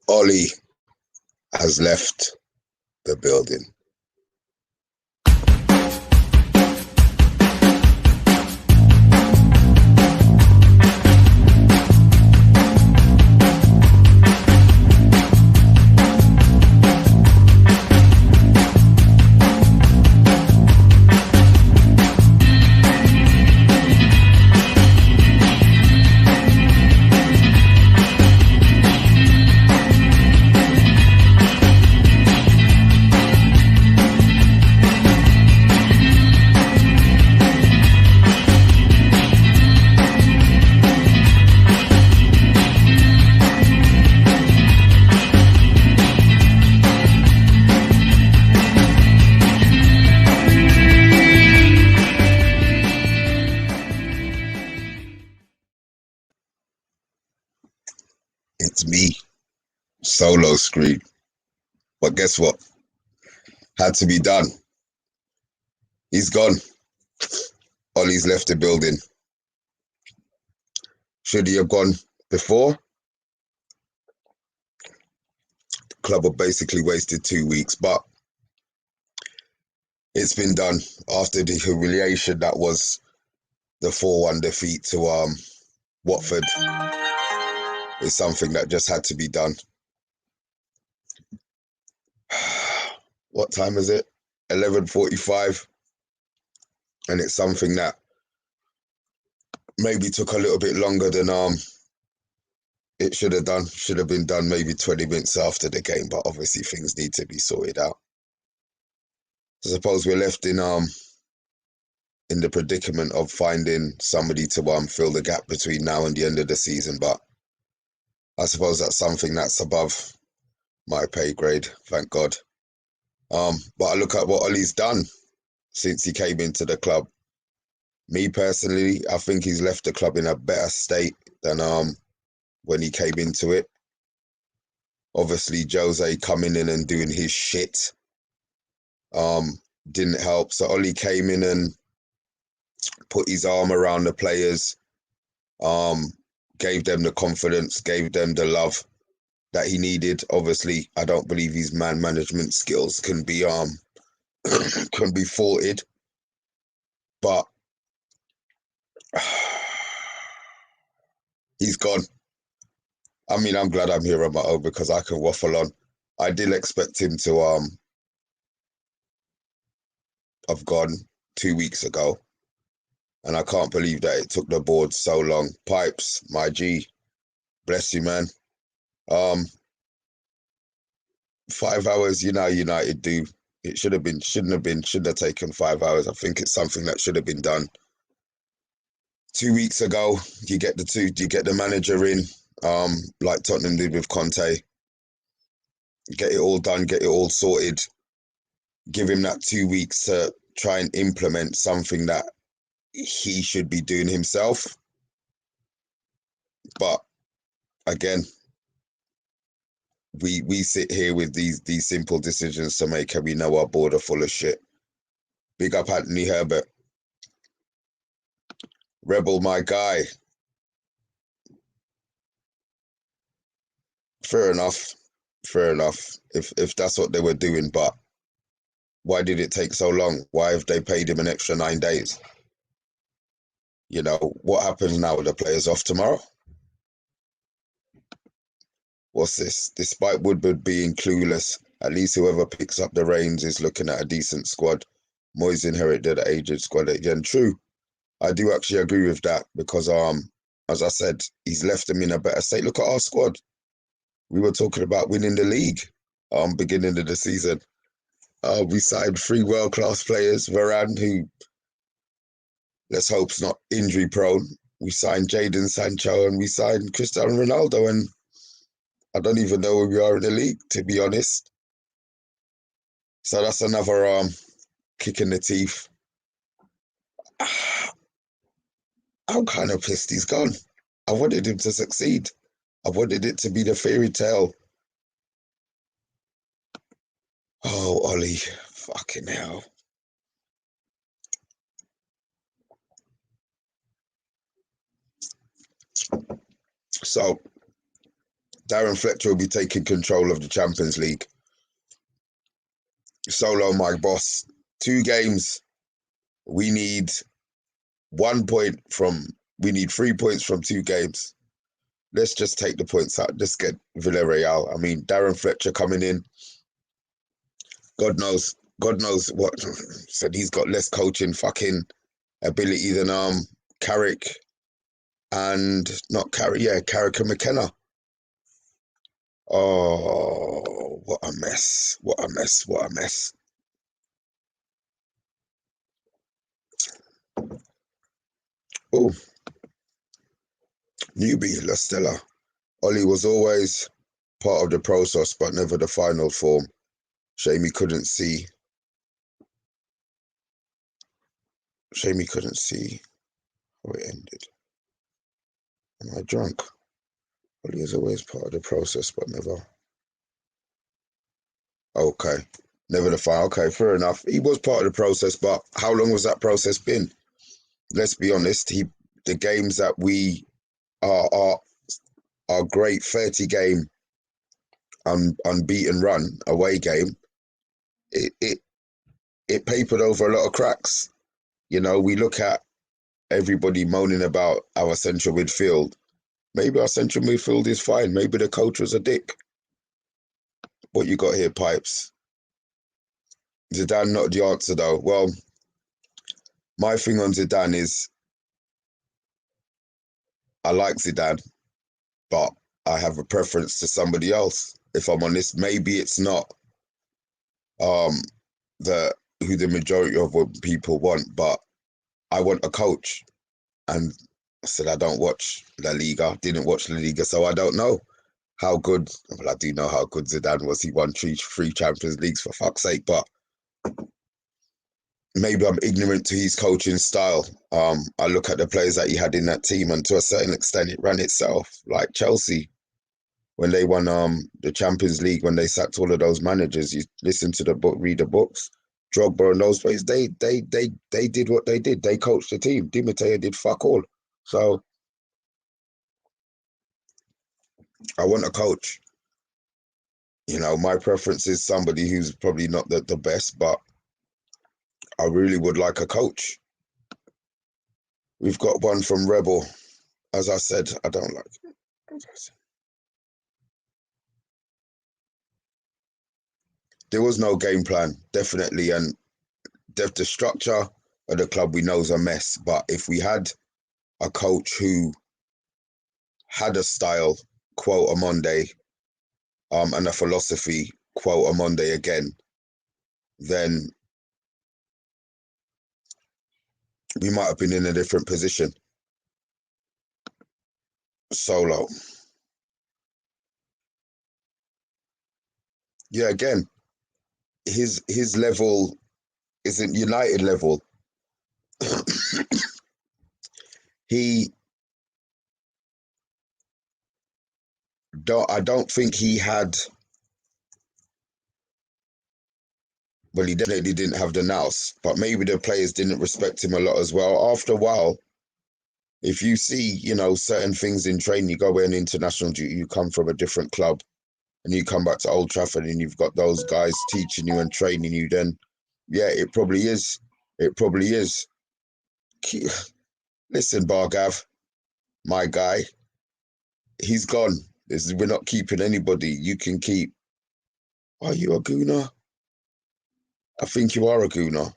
Ollie has left the building. It's me, solo screen. But guess what? Had to be done. He's gone. Ollie's left the building. Should he have gone before? The club have basically wasted 2 weeks, but it's been done after the humiliation that was the 4-1 defeat to Watford. It's something that just had to be done. What time is it? 11:45. And it's something that maybe took a little bit longer than it should have done. Should have been done maybe 20 minutes after the game, but obviously things need to be sorted out. I suppose we're left in the predicament of finding somebody to fill the gap between now and the end of the season, but I suppose that's something that's above my pay grade, thank God. But I look at what Ollie's done since he came into the club. Me personally, I think he's left the club in a better state than when he came into it. Obviously, Jose coming in and doing his shit didn't help. So Ollie came in and put his arm around the players, gave them the confidence, gave them the love that he needed. Obviously, I don't believe his man management skills can be can be faulted, but he's gone. I mean, I'm glad I'm here on my own because I can waffle on. I did expect him to have gone 2 weeks ago, and I can't believe that it took the board so long. Pipes, my G, bless you, man. 5 hours, you know, United do. It shouldn't have taken 5 hours. I think it's something that should have been done 2 weeks ago. You get the manager in, like Tottenham did with Conte. Get it all done, get it all sorted. Give him that 2 weeks to try and implement something that he should be doing himself. But again, we sit here with these simple decisions to make, and we know our board are full of shit. Big up Anthony Herbert. Rebel, my guy. Fair enough. If that's what they were doing, but why did it take so long? Why have they paid him an extra 9 days? You know, what happens now? The players off tomorrow? What's this? Despite Woodward being clueless, at least whoever picks up the reins is looking at a decent squad. Moyes inherited an aged squad again. True. I do actually agree with that because, as I said, he's left them in a better state. Look at our squad. We were talking about winning the league beginning of the season. We signed 3 world-class players. Varane, who, let's hope, is not injury-prone. We signed Jadon Sancho and we signed Cristiano Ronaldo, and I don't even know where we are in the league, to be honest. So that's another kick in the teeth. I'm kind of pissed he's gone. I wanted him to succeed. I wanted it to be the fairy tale. Oh, Ollie, fucking hell. So, Darren Fletcher will be taking control of the Champions League. Solo, my boss. 2 games. We need 1 point from. We need 3 points from 2 games. Let's just take the points out. Just get Villarreal. I mean, Darren Fletcher coming in. God knows what. Said he's got less coaching fucking ability than Carrick and not Carrick. Yeah, Carrick and McKenna. Oh, what a mess! What a mess! What a mess! Oh, newbie La Stella. Ollie was always part of the process, but never the final form. Shame he couldn't see. Shame he couldn't see how it ended. Am I drunk? Ollie is always part of the process, but never. Okay. Never the final. Okay, fair enough. He was part of the process, but how long was that process been? Let's be honest. The games that we are great 30 game unbeaten run away game. It papered over a lot of cracks. You know, we look at everybody moaning about our central midfield. Maybe our central midfield is fine. Maybe the coach was a dick. What you got here, Pipes? Zidane not the answer though. Well, my thing on Zidane is I like Zidane, but I have a preference to somebody else. If I'm honest, maybe it's not who the majority of people want, but I want a coach. And I said I don't watch La Liga, didn't watch La Liga, so I don't know how good. Well, I do know how good Zidane was. He won three Champions Leagues, for fuck's sake, but maybe I'm ignorant to his coaching style. I look at the players that he had in that team, and to a certain extent, it ran itself. Like Chelsea, when they won the Champions League, when they sacked all of those managers, you listen to the book, read the books. Drogba and those players, they did what they did. They coached the team. Di Matteo did fuck all. So I want a coach. You know, my preference is somebody who's probably not the best, but I really would like a coach. We've got one from Rebel. As I said, I don't like it. There was no game plan, definitely, and the structure of the club we know is a mess. But if we had a coach who had a style, quote OMONDI, and a philosophy, quote OMONDI again, then we might have been in a different position. Solo. Yeah, again, his level isn't United level. I don't think he had. Well, he definitely didn't have the nous, but maybe the players didn't respect him a lot as well. After a while, if you see, you know, certain things in training, you go away on international duty, you come from a different club, and you come back to Old Trafford, and you've got those guys teaching you and training you. Then, yeah, it probably is. It probably is. Listen, Bargav, my guy, he's gone. We're not keeping anybody. You can keep. Are you a gooner? I think you are a gooner.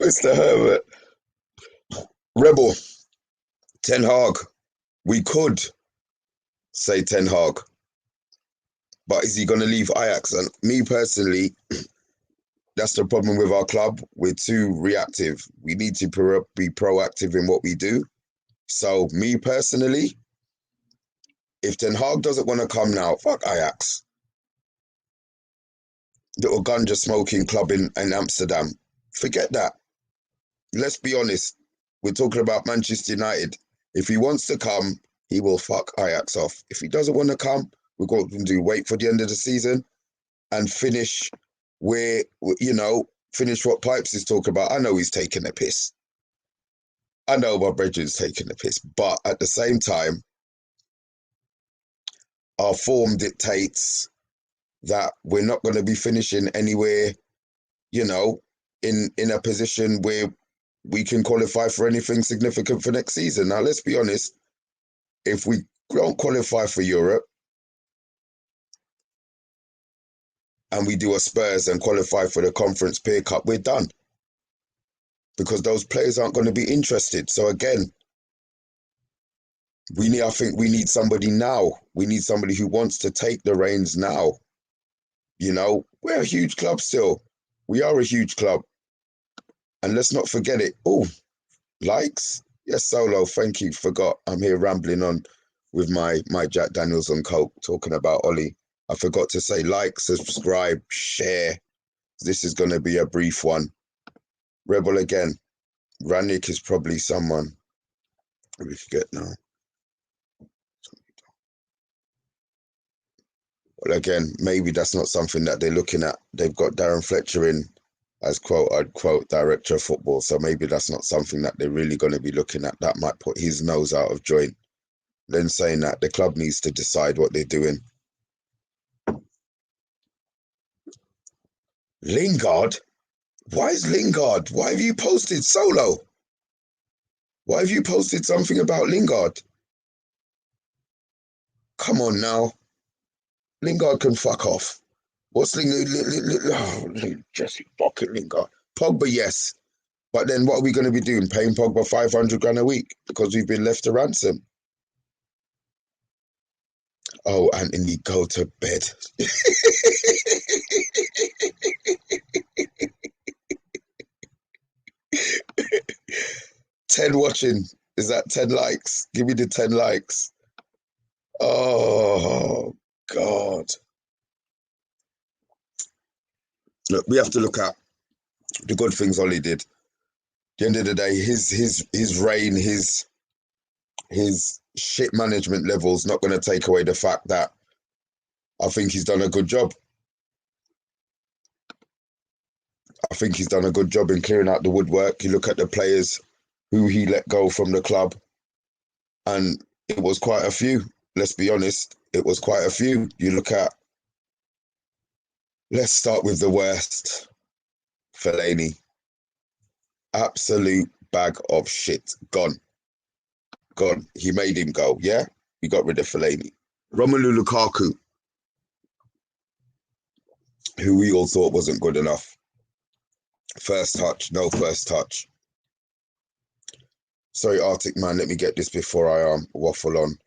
Mr. Herbert. Rebel. Ten Hag. We could say Ten Hag, but is he going to leave Ajax? And me personally, that's the problem with our club. We're too reactive. We need to be proactive in what we do. So me personally, if Ten Hag doesn't want to come now, fuck Ajax. Little ganja smoking club in Amsterdam. Forget that. Let's be honest. We're talking about Manchester United. If he wants to come, he will fuck Ajax off. If he doesn't want to come, we're going to do wait for the end of the season and finish where, you know, finish what Pipes is talking about. I know he's taking a piss. I know my brethren's taking the piss, but at the same time, our form dictates that we're not going to be finishing anywhere, you know, in a position where we can qualify for anything significant for next season. Now, let's be honest, if we don't qualify for Europe and we do a Spurs and qualify for the Conference Peer Cup, we're done. Because those players aren't going to be interested. So again, I think we need somebody now. We need somebody who wants to take the reins now. You know, we're a huge club still. We are a huge club. And let's not forget it. Oh, likes? Yes, Solo, thank you. Forgot. I'm here rambling on with my Jack Daniels and Coke talking about Ollie. I forgot to say like, subscribe, share. This is going to be a brief one. Rebel again. Rannick is probably someone we forget now. Well, again, maybe that's not something that they're looking at. They've got Darren Fletcher in as quote unquote director of football, so maybe that's not something that they're really going to be looking at. That might put his nose out of joint. Then saying that, the club needs to decide what they're doing. Lingard? Why is Lingard? Why have you posted Solo? Why have you posted something about Lingard? Come on now. Lingard can fuck off. What's Lingard? Jesse fucking Lingard. Pogba, yes. But then what are we going to be doing? Paying Pogba 500 grand a week because we've been left to ransom. Oh, Anthony, go to bed. 10 watching. Is that 10 likes? Give me the 10 likes. Oh, God. Look, we have to look at the good things Ollie did. At the end of the day, his reign, his shit management level's not going to take away the fact that I think he's done a good job. I think he's done a good job in clearing out the woodwork. You look at the players who he let go from the club, and it was quite a few. Let's be honest, it was quite a few. You look at, let's start with the worst. Fellaini. Absolute bag of shit. Gone. He made him go, yeah? We got rid of Fellaini. Romelu Lukaku, who we all thought wasn't good enough. First touch, no first touch. Sorry, Arctic Man, let me get this before I waffle on.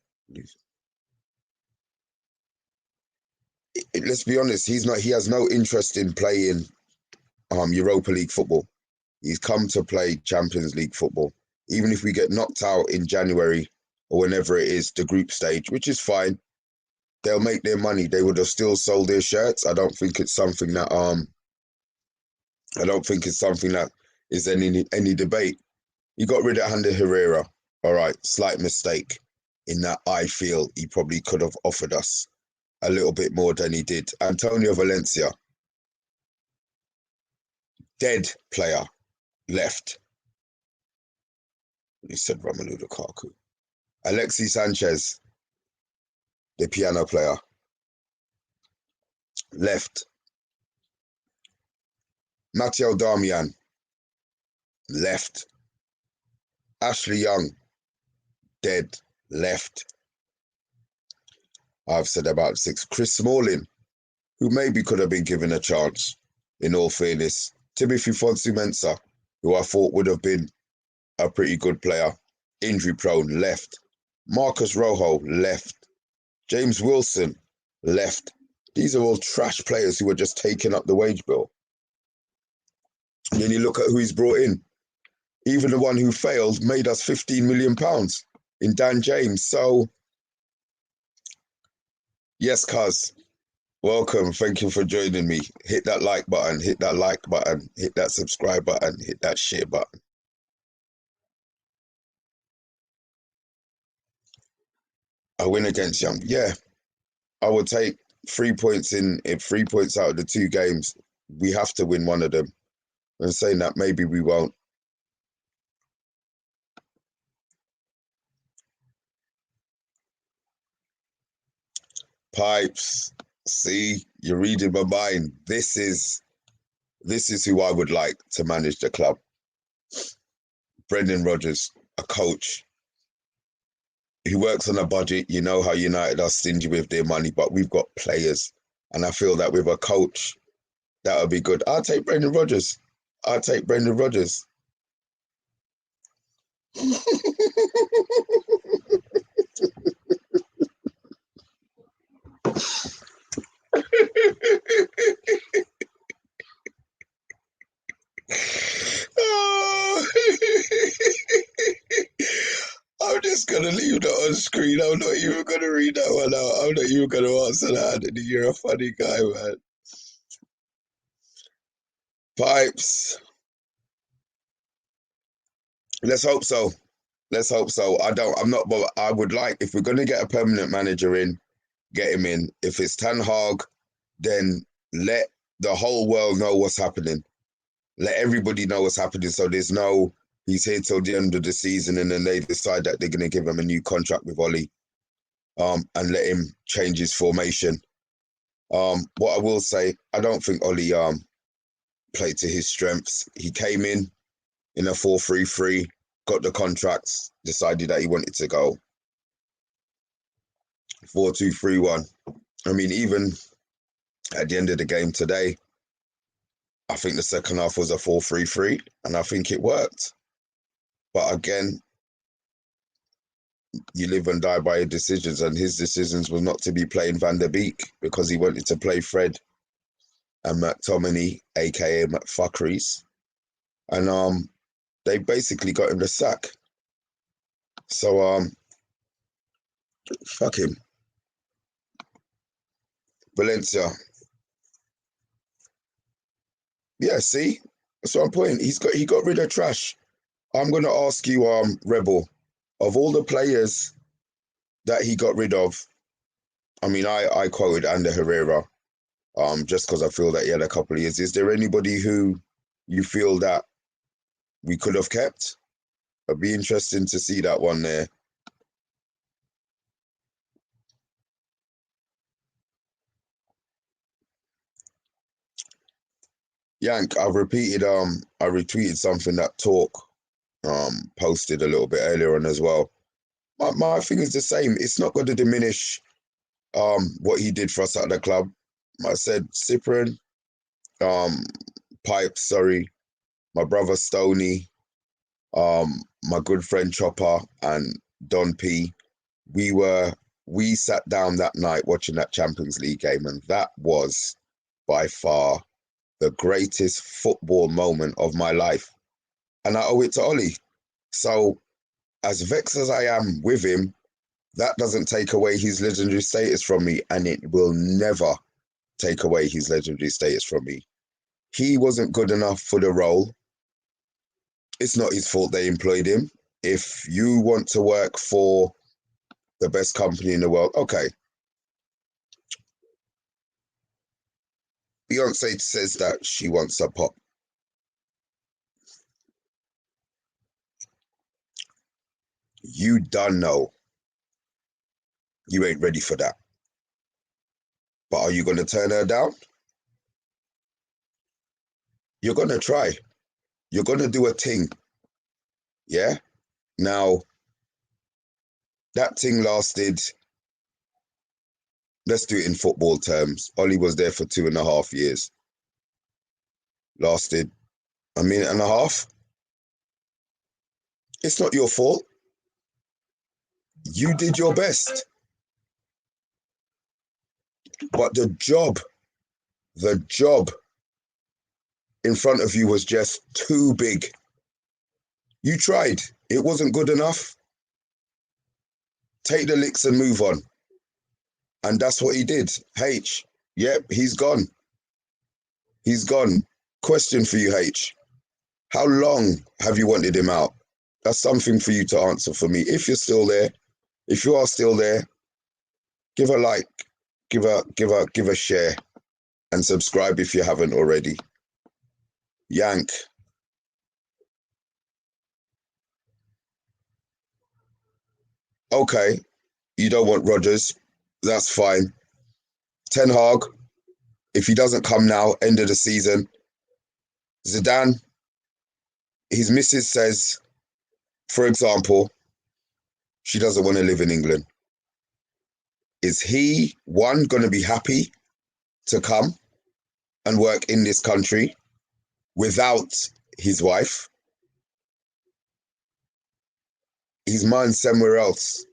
Let's be honest, he has no interest in playing Europa League football. He's come to play Champions League football. Even if we get knocked out in January or whenever it is, the group stage, which is fine. They'll make their money. They would have still sold their shirts. I don't think it's something that is any debate. He got rid of Ander Herrera. All right, slight mistake in that I feel he probably could have offered us a little bit more than he did. Antonio Valencia, dead player, left. He said Romelu Lukaku. Alexis Sanchez, the piano player, left. Matteo Darmian, left. Ashley Young, dead, left. I've said about 6. Chris Smalling, who maybe could have been given a chance, in all fairness. Timothy Fonsu-Mensah, who I thought would have been a pretty good player, injury prone, left. Marcus Rojo, left. James Wilson, left. These are all trash players who were just taking up the wage bill. And then you look at who he's brought in. Even the one who failed made us £15 million in Dan James. So, yes, cuz, welcome. Thank you for joining me. Hit that like button, hit that like button, hit that subscribe button, hit that share button. A win against Young, yeah. I would take 3 points in 3 points out of the 2 games. We have to win one of them. And saying that, maybe we won't. Pipes, see, you're reading my mind. This is who I would like to manage the club. Brendan Rodgers, a coach. He works on a budget. You know how United are stingy with their money, but we've got players. And I feel that with a coach, that would be good. I'll take Brendan Rodgers. I'll take Brendan Rodgers. Oh. I'm just going to leave that on screen. I'm not even going to read that one out. I'm not even going to answer that. You're a funny guy, man. Pipes. Let's hope so. Let's hope so. I would like, if we're going to get a permanent manager in, get him in. If it's Ten Hag, then let the whole world know what's happening. Let everybody know what's happening. So there's no, he's here till the end of the season and then they decide that they're going to give him a new contract with Ollie and let him change his formation. What I will say, I don't think Ollie played to his strengths. He came in a 4-3-3, got the contracts, decided that he wanted to go 4-2-3-1. I mean, even at the end of the game today, I think the second half was a 4-3-3, and I think it worked. But again, you live and die by your decisions, and his decisions were not to be playing Van der Beek because he wanted to play Fred and McTominay, aka McFuckeries, and they basically got him the sack. So fuck him. Valencia. Yeah, see? That's what I'm pointing. He got rid of trash. I'm gonna ask you, Rebel, of all the players that he got rid of, I mean I quoted Ander Herrera, just because I feel that he had a couple of years. Is there anybody who you feel that we could have kept? It'd be interesting to see that one there. Yank, I retweeted something that Talk posted a little bit earlier on as well. My thing is the same. It's not going to diminish what he did for us at the club. I said Cyprian, Pipes, sorry, my brother Stoney, my good friend Chopper and Don P. We sat down that night watching that Champions League game, and that was by far the greatest football moment of my life. And I owe it to Ollie. So as vexed as I am with him, that doesn't take away his legendary status from me, and it will never take away his legendary status from me. He wasn't good enough for the role. It's not his fault they employed him. If you want to work for the best company in the world, okay. Beyonce says that she wants a pop. You done know you ain't ready for that. But are you going to turn her down? You're going to try. You're going to do a thing. Yeah? Now, that thing lasted, let's do it in football terms. Ollie was there for 2.5 years. Lasted a minute and a half. It's not your fault. You did your best. But the job in front of you was just too big. You tried. It wasn't good enough. Take the licks and move on. And that's what he did. H, yep, he's gone. He's gone. Question for you, H. How long have you wanted him out? That's something for you to answer for me. If you're still there, if you are still there, give a like, give a share and subscribe if you haven't already. Yank. Okay, you don't want Rodgers. That's fine. Ten Hag, if he doesn't come now, end of the season. Zidane, his missus says, for example, she doesn't want to live in England. Is he, one, going to be happy to come and work in this country without his wife? His mind's somewhere else.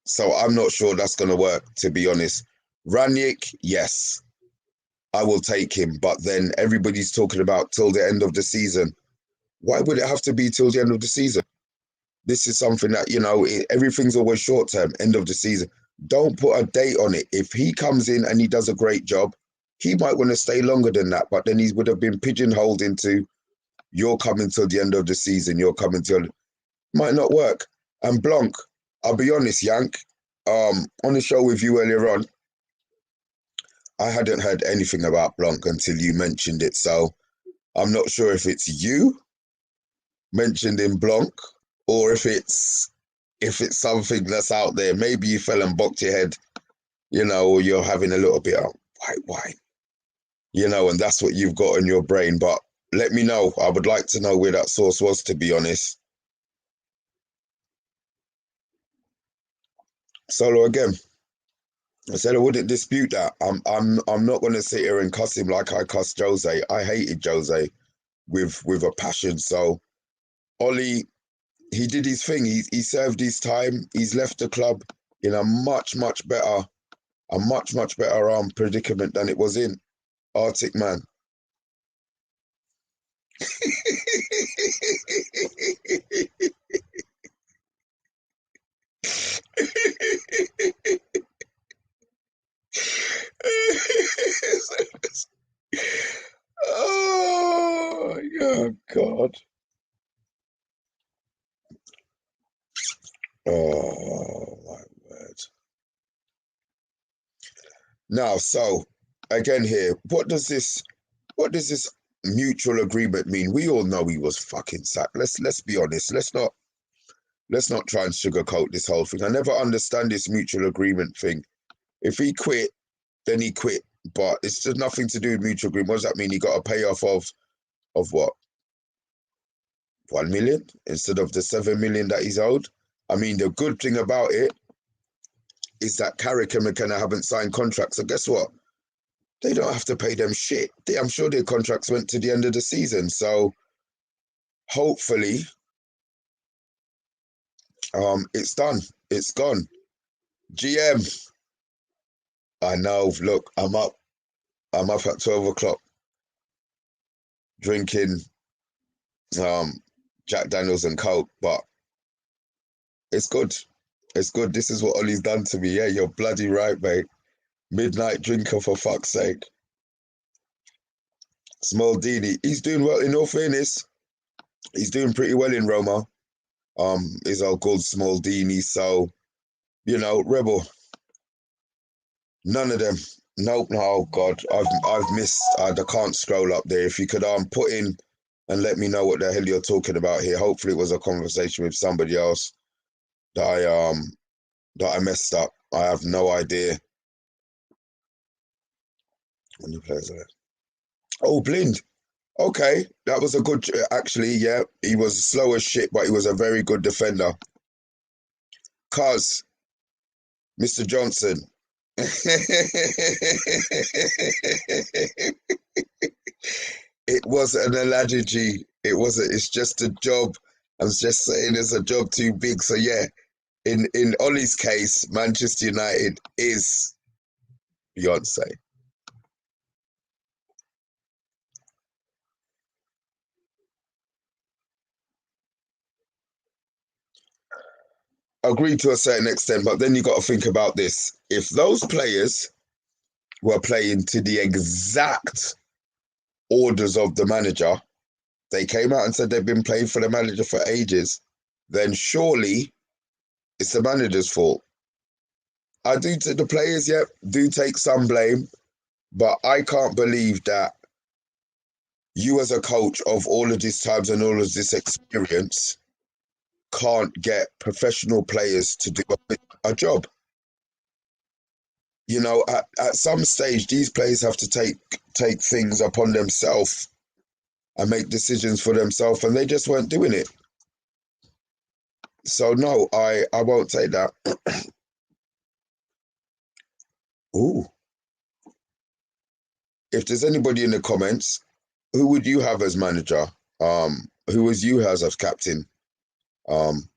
So I'm not sure that's going to work, to be honest. Ranić, yes, I will take him. But then everybody's talking about till the end of the season. Why would it have to be till the end of the season? This is something that, everything's always short term, end of the season. Don't put a date on it. If he comes in and he does a great job, he might want to stay longer than that. But then he would have been pigeonholed into, you're coming till the end of the season, you're coming till... Might not work. And Blanc, I'll be honest, Yank, on the show with you earlier on, I hadn't heard anything about Blanc until you mentioned it. So I'm not sure if it's you mentioned in Blanc or if it's something that's out there. Maybe you fell and bocked your head, or you're having a little bit of white wine, and that's what you've got in your brain. But let me know. I would like to know where that source was, to be honest. Solo again. I said I wouldn't dispute that. I'm not going to sit here and cuss him like I cussed Jose. I hated Jose with a passion. So Ollie, he did his thing. He served his time. He's left the club in a much better predicament than it was in. Arctic man. Oh, yeah, God. Oh, my word. Now, so again here, what does this mutual agreement mean? We all know he was fucking sacked. Let's be honest. Let's not try and sugarcoat this whole thing. I never understand this mutual agreement thing. If he quit, then he quit. But it's just nothing to do with mutual agreement. What does that mean? He got a payoff of what? 1 million instead of the 7 million that he's owed. I mean, the good thing about it is that Carrick and McKenna haven't signed contracts. So guess what? They don't have to pay them shit. I'm sure their contracts went to the end of the season. So hopefully, it's done. It's gone. GM. I know. Look, I'm up at 12 o'clock drinking Jack Daniels and Coke, but it's good. It's good. This is what Ollie's done to me. Yeah, you're bloody right, mate. Midnight drinker, for fuck's sake. Smaldini, he's doing well. In all fairness, he's doing pretty well in Roma. Is our called Smaldini. So, Rebel. None of them. Nope. No, oh God, I've missed. I can't scroll up there. If you could put in and let me know what the hell you're talking about here. Hopefully, it was a conversation with somebody else that I messed up. I have no idea. When you players are... Oh, Blind. Okay, that was a good. Actually, yeah, he was slow as shit, but he was a very good defender. Cuz, Mr. Johnson. It wasn't an allergy. It wasn't. It's just a job. I was just saying, it's a job too big. So yeah, in Ollie's case, Manchester United is Beyonce. Agree to a certain extent, but then you got to think about this. If those players were playing to the exact orders of the manager, they came out and said they've been playing for the manager for ages, then surely it's the manager's fault. I do to the players, yeah, do take some blame, but I can't believe that you as a coach of all of these times and all of this experience can't get professional players to do a job. You know, at some stage, these players have to take things upon themselves and make decisions for themselves, and they just weren't doing it. So no, I won't take that. Ooh, if there's anybody in the comments, who would you have as manager? Who was you as captain? Um,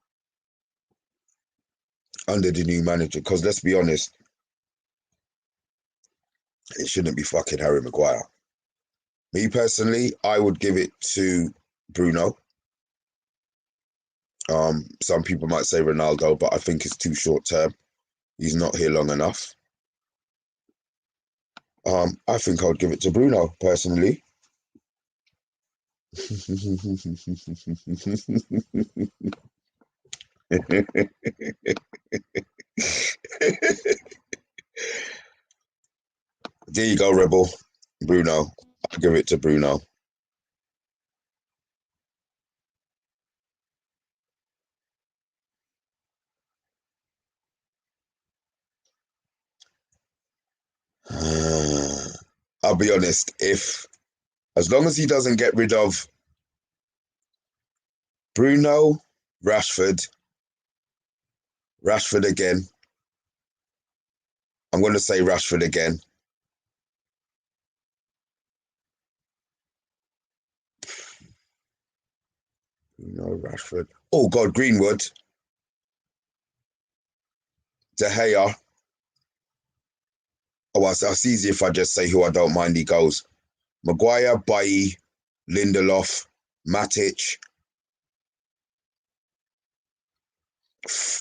under the new manager, because let's be honest, it shouldn't be fucking Harry Maguire. Me personally, I would give it to Bruno. Some people might say Ronaldo, but I think it's too short term. He's not here long enough. I think I would give it to Bruno personally. There you go, Rebel. Bruno. I'll give it to Bruno. I'll be honest, as long as he doesn't get rid of Bruno, Rashford again. I'm going to say Rashford again. Bruno, Rashford. Oh, God, Greenwood. De Gea. Oh, it's easy if I just say who I don't mind he goes. Maguire, Bailly, Lindelof, Matic,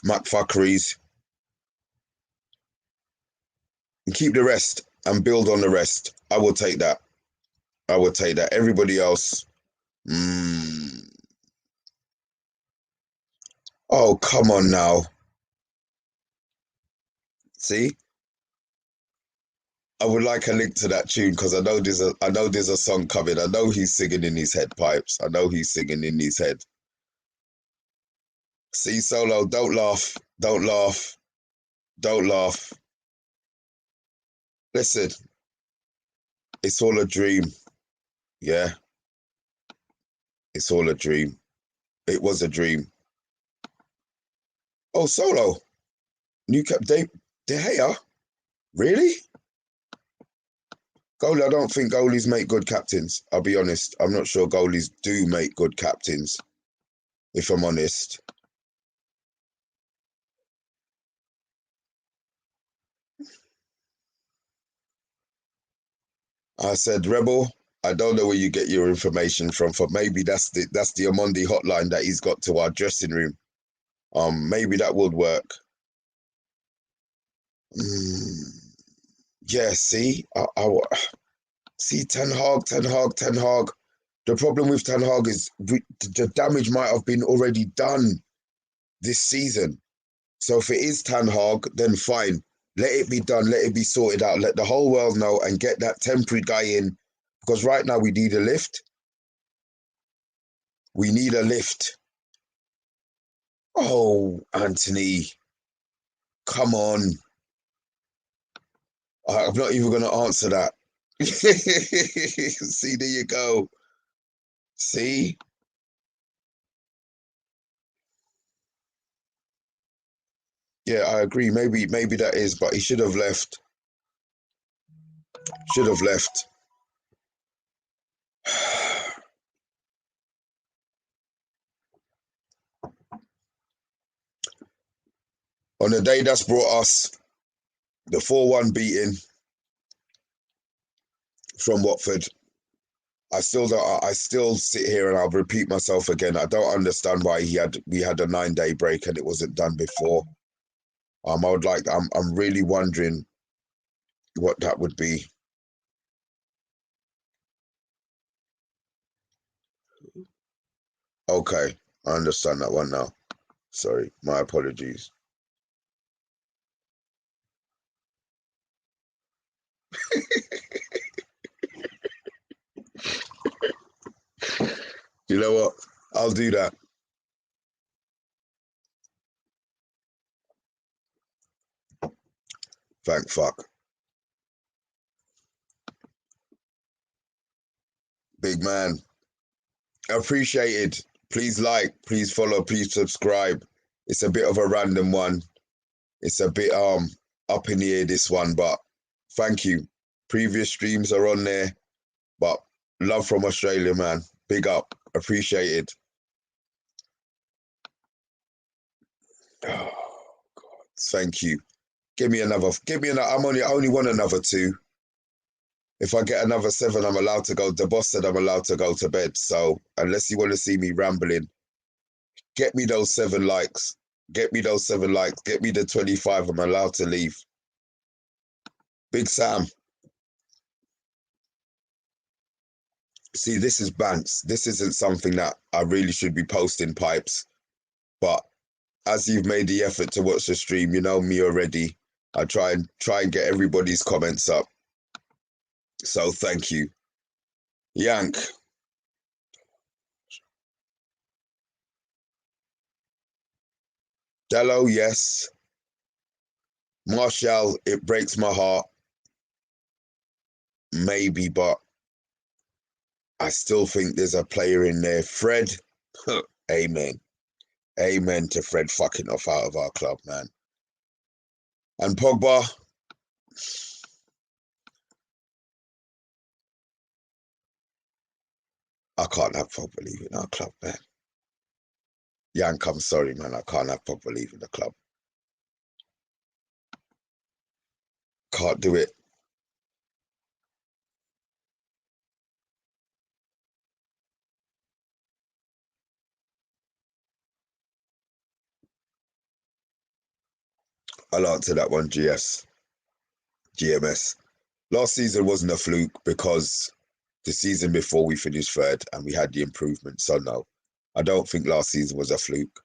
McFuckeries. And keep the rest and build on the rest. I will take that. I will take that. Everybody else. Oh, come on now. See? I would like a link to that tune because I know there's a song coming. I know he's singing in his head pipes. I know he's singing in his head. See, Solo, don't laugh. Don't laugh. Don't laugh. Listen, it's all a dream. Yeah, it's all a dream. It was a dream. Oh, Solo. New cap De Gea? Really? Goalie, I don't think goalies make good captains. I'll be honest. I'm not sure goalies do make good captains, if I'm honest. I said, Rebel, I don't know where you get your information from. For maybe that's the OMONDI hotline that he's got to our dressing room. Maybe that would work. Yeah, see, see Ten Hag. The problem with Ten Hag is the damage might have been already done this season. So if it is Ten Hag, then fine. Let it be done. Let it be sorted out. Let the whole world know and get that temporary guy in. Because right now we need a lift. We need a lift. Oh, Anthony, come on. I'm not even going to answer that. See, there you go. See? Yeah, I agree. Maybe that is, but he should have left. Should have left. On the day that's brought us the 4-1 beating from Watford, I still sit here and I'll repeat myself again. I don't understand why we had a 9-day break and it wasn't done before. I'm really wondering what that would be. Okay, I understand that one now. Sorry, my apologies. You know what? I'll do that. Thank fuck. Big man. Appreciated. Please like, please follow, please subscribe. It's a bit of a random one. It's a bit up in the air, this one, but thank you. Previous streams are on there, but love from Australia, man. Big up. Appreciated. Oh God. Thank you. Give me another. I only want another 2. If I get another 7, I'm allowed to go. The boss said I'm allowed to go to bed. So unless you want to see me rambling, get me those 7 likes. Get me those 7 likes. Get me the 25. I'm allowed to leave. Big Sam. See, this is bants. This isn't something that I really should be posting, Pipes. But as you've made the effort to watch the stream, you know me already. I try and get everybody's comments up. So thank you. Yank. Dello, yes. Martial, it breaks my heart. Maybe, but I still think there's a player in there. Fred, amen. Amen to Fred fucking off out of our club, man. And Pogba, I can't have Pogba leaving our club, man. Yank, I'm sorry, man. I can't have Pogba leaving the club. Can't do it. I'll answer that one, GMS. Last season wasn't a fluke because the season before we finished 3rd and we had the improvement. So no, I don't think last season was a fluke.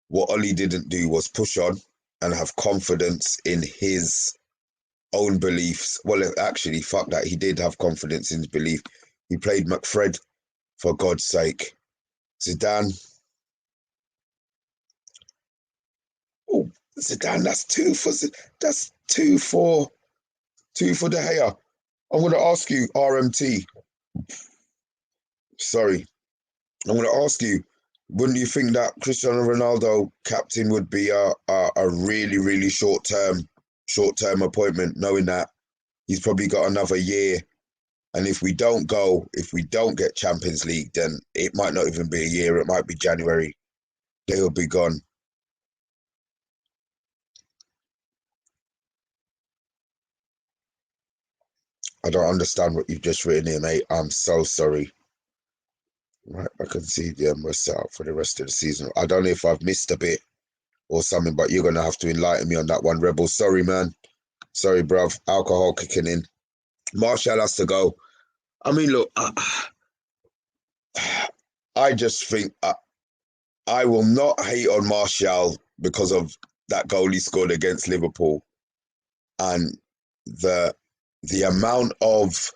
What Ollie didn't do was push on and have confidence in his own beliefs. Well, actually, fuck that. He did have confidence in his belief. He played McFred, for God's sake. Zidane. Oh, Zidane, that's 2 for De Gea. I'm going to ask you, RMT. Sorry. I'm going to ask you, wouldn't you think that Cristiano Ronaldo captain would be a really, really short-term appointment, knowing that he's probably got another year? And if we don't get Champions League, then it might not even be a year. It might be January. They'll be gone. I don't understand what you've just written here, mate. I'm so sorry. Right, I can see them were set up for the rest of the season. I don't know if I've missed a bit or something, but you're going to have to enlighten me on that one, Rebel. Sorry, man. Sorry, bruv. Alcohol kicking in. Martial has to go. I mean, look, I just think I will not hate on Martial because of that goal he scored against Liverpool and the amount of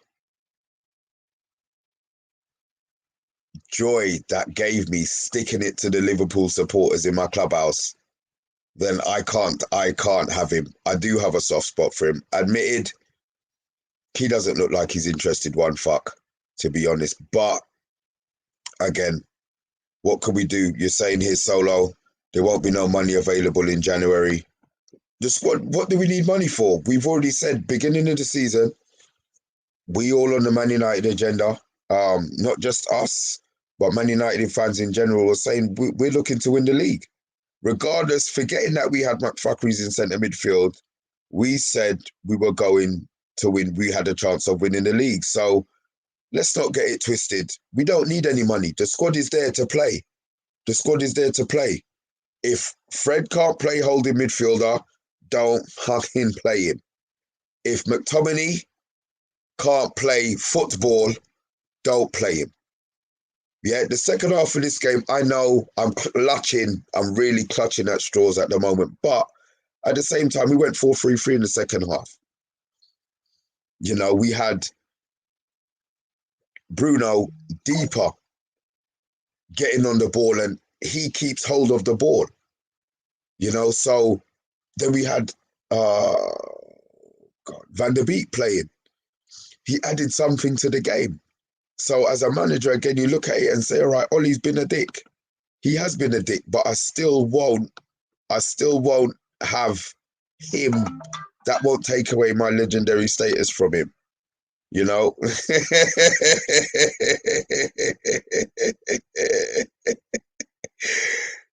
joy that gave me sticking it to the Liverpool supporters in my clubhouse. Then I can't have him. I do have a soft spot for him. Admitted, he doesn't look like he's interested one fuck, to be honest. But again, what can we do? You're saying here, Solo, there won't be no money available in January. The squad, what do we need money for? We've already said, beginning of the season, we all on the Man United agenda, not just us, but Man United fans in general are saying we're looking to win the league. Regardless, forgetting that we had McFuckeries in centre midfield, we said we were going to win. We had a chance of winning the league. So let's not get it twisted. We don't need any money. The squad is there to play. The squad is there to play. If Fred can't play holding midfielder, don't fucking play him. If McTominay can't play football, don't play him. Yeah, the second half of this game, I know I'm really clutching at straws at the moment, but at the same time, we went 4-3-3 in the second half. You know, we had Bruno deeper getting on the ball, and he keeps hold of the ball. You know, so then we had Van der Beek playing. He added something to the game. So as a manager, again, you look at it and say, all right, Ollie's been a dick. He has been a dick, but I still won't have him. That won't take away my legendary status from him. You know?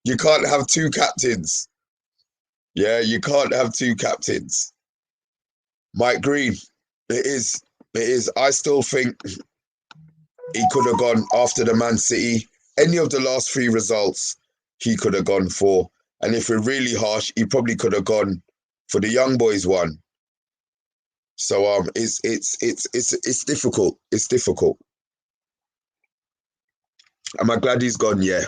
You can't have two captains. Yeah, you can't have two captains. Mike Green, it is. I still think he could have gone after the Man City. Any of the last three results, he could have gone for. And if we're really harsh, he probably could have gone for the young boys one. So it's difficult. It's difficult. Am I glad he's gone? Yeah.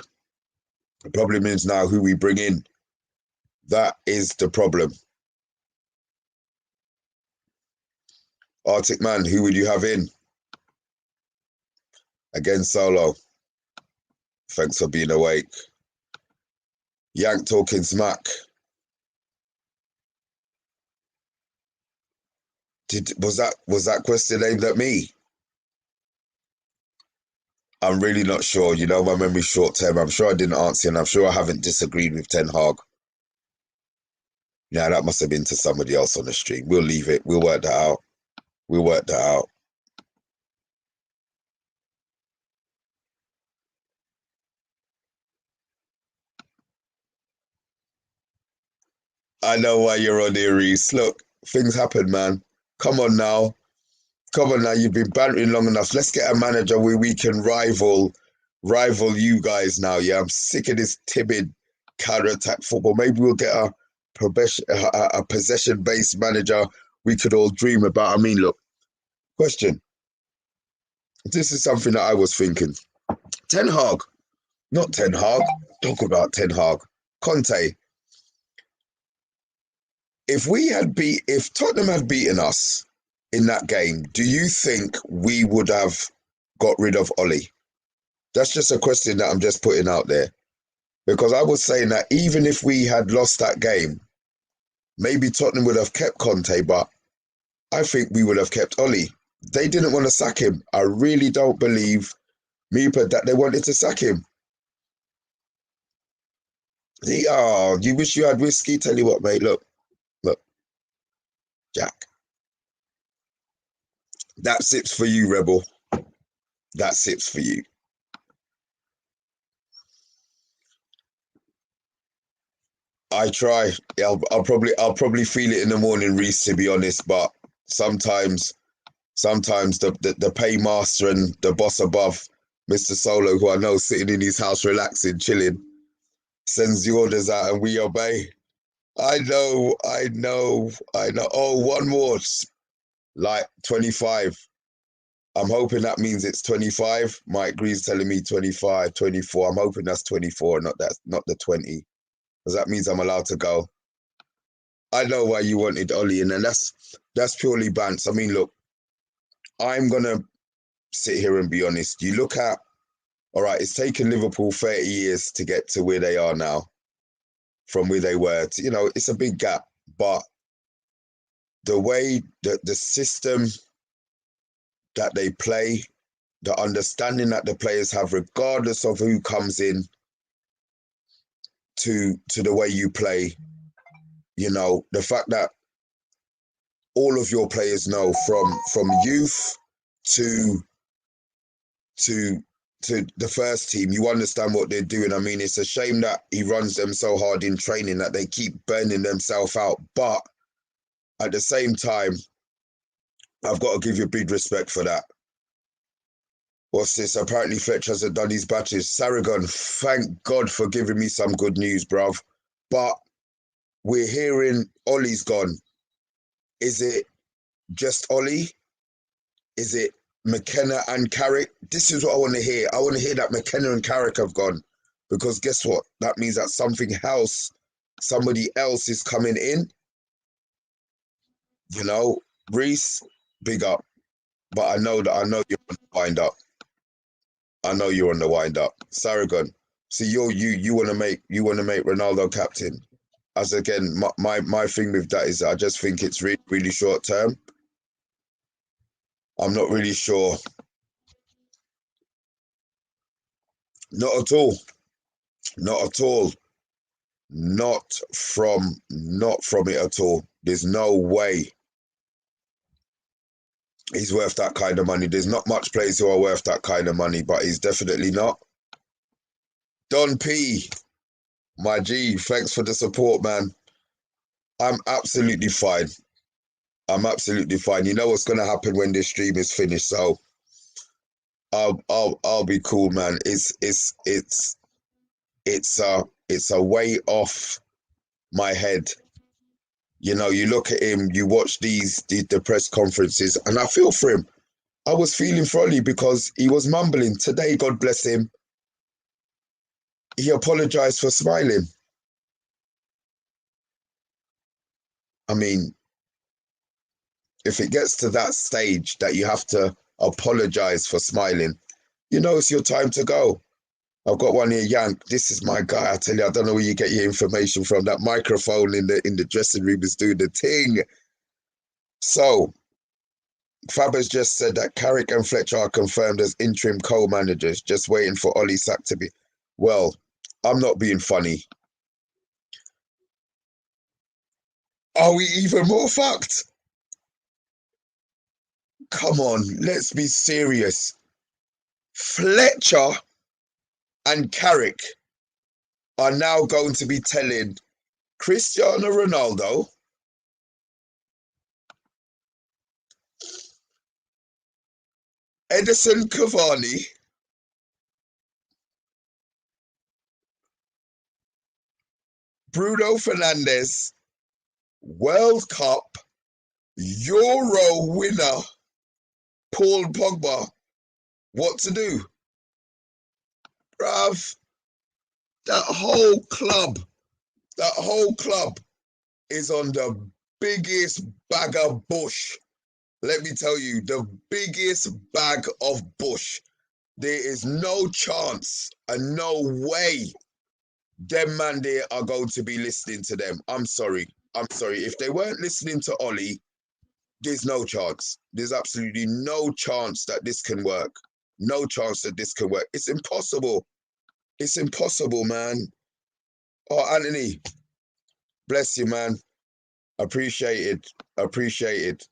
The problem is now who we bring in. That is the problem. Arctic Man, who would you have in? Again, Solo. Thanks for being awake. Yank talking smack. Was that question aimed at me? I'm really not sure. You know, my memory's short term. I'm sure I didn't answer, and I'm sure I haven't disagreed with Ten Hag. Yeah, that must have been to somebody else on the stream. We'll leave it. We'll work that out. I know why you're on here, Reese. Look, things happen, man. Come on now. You've been bantering long enough. Let's get a manager where we can rival you guys now. Yeah, I'm sick of this timid counter-attack football. Maybe we'll get a possession-based manager we could all dream about. I mean, look, question. This is something that I was thinking. Ten Hag, not Ten Hag. Talk about Ten Hag. Conte. If Tottenham had beaten us in that game, do you think we would have got rid of Ollie? That's just a question that I'm just putting out there. Because I was saying that even if we had lost that game, maybe Tottenham would have kept Conte, but I think we would have kept Ollie. They didn't want to sack him. I really don't believe, Meepa, that they wanted to sack him. You wish you had whiskey? Tell you what, mate, look, Jack. That sips for you, Rebel. That sips for you. I try. I'll probably feel it in the morning, Reese, to be honest. But sometimes the paymaster and the boss above, Mr. Solo, who I know sitting in his house relaxing, chilling, sends the orders out and we obey. I know. Oh, one more, like 25. I'm hoping that means it's 25. Mike Green's telling me 25, 24. I'm hoping that's 24, not the 20. Because that means I'm allowed to go. I know why you wanted Ollie in, and that's purely bants. I mean, look, I'm gonna sit here and be honest. You look at, all right, it's taken Liverpool 30 years to get to where they are now, from where they were. It's a big gap, but the way the system that they play, the understanding that the players have, regardless of who comes in to the way you play, the fact that all of your players know from youth to the first team, you understand what they're doing. I mean, it's a shame that he runs them so hard in training that they keep burning themselves out. But at the same time, I've got to give you big respect for that. What's this? Apparently Fletcher hasn't done his batches. Saragon, thank God for giving me some good news, bruv. But we're hearing Ollie's gone. Is it just Ollie? Is it McKenna and Carrick? This is what I want to hear. I want to hear that McKenna and Carrick have gone. Because guess what? That means that somebody else is coming in. Reese, big up. But I know you're on the wind up. I know you're on the wind up. Saragon. See, you want to make Ronaldo captain. As again, my thing with that is I just think it's really, really short term. I'm not really sure. Not at all. Not at all. Not from it at all. There's no way he's worth that kind of money. There's not much players who are worth that kind of money, but he's definitely not. Don P, my G, thanks for the support, man. I'm absolutely fine. I'm absolutely fine. You know what's gonna happen when this stream is finished, so I'll be cool, man. It's a way off my head. You know, you look at him, you watch the press conferences, and I feel for him. I was feeling for Ollie because he was mumbling. Today, God bless him, he apologized for smiling. I mean, if it gets to that stage that you have to apologize for smiling, you know it's your time to go. I've got one here, Yank. This is my guy. I tell you, I don't know where you get your information from. That microphone in the dressing room is doing the thing. So, Fab has just said that Carrick and Fletcher are confirmed as interim co-managers, just waiting for Ollie Sack to be. Well, I'm not being funny. Are we even more fucked? Come on, let's be serious. Fletcher and Carrick are now going to be telling Cristiano Ronaldo Edison Cavani Bruno Fernandes World Cup Euro winner Paul Pogba what to do. Bruv, that whole club is on the biggest bag of bush. Let me tell you, the biggest bag of bush. There is no chance and no way them man there are going to be listening to them. I'm sorry. If they weren't listening to Ollie, there's no chance. There's absolutely no chance that this can work. No chance that this can work. It's impossible. It's impossible, man. Oh, Anthony, bless you, man. Appreciate it.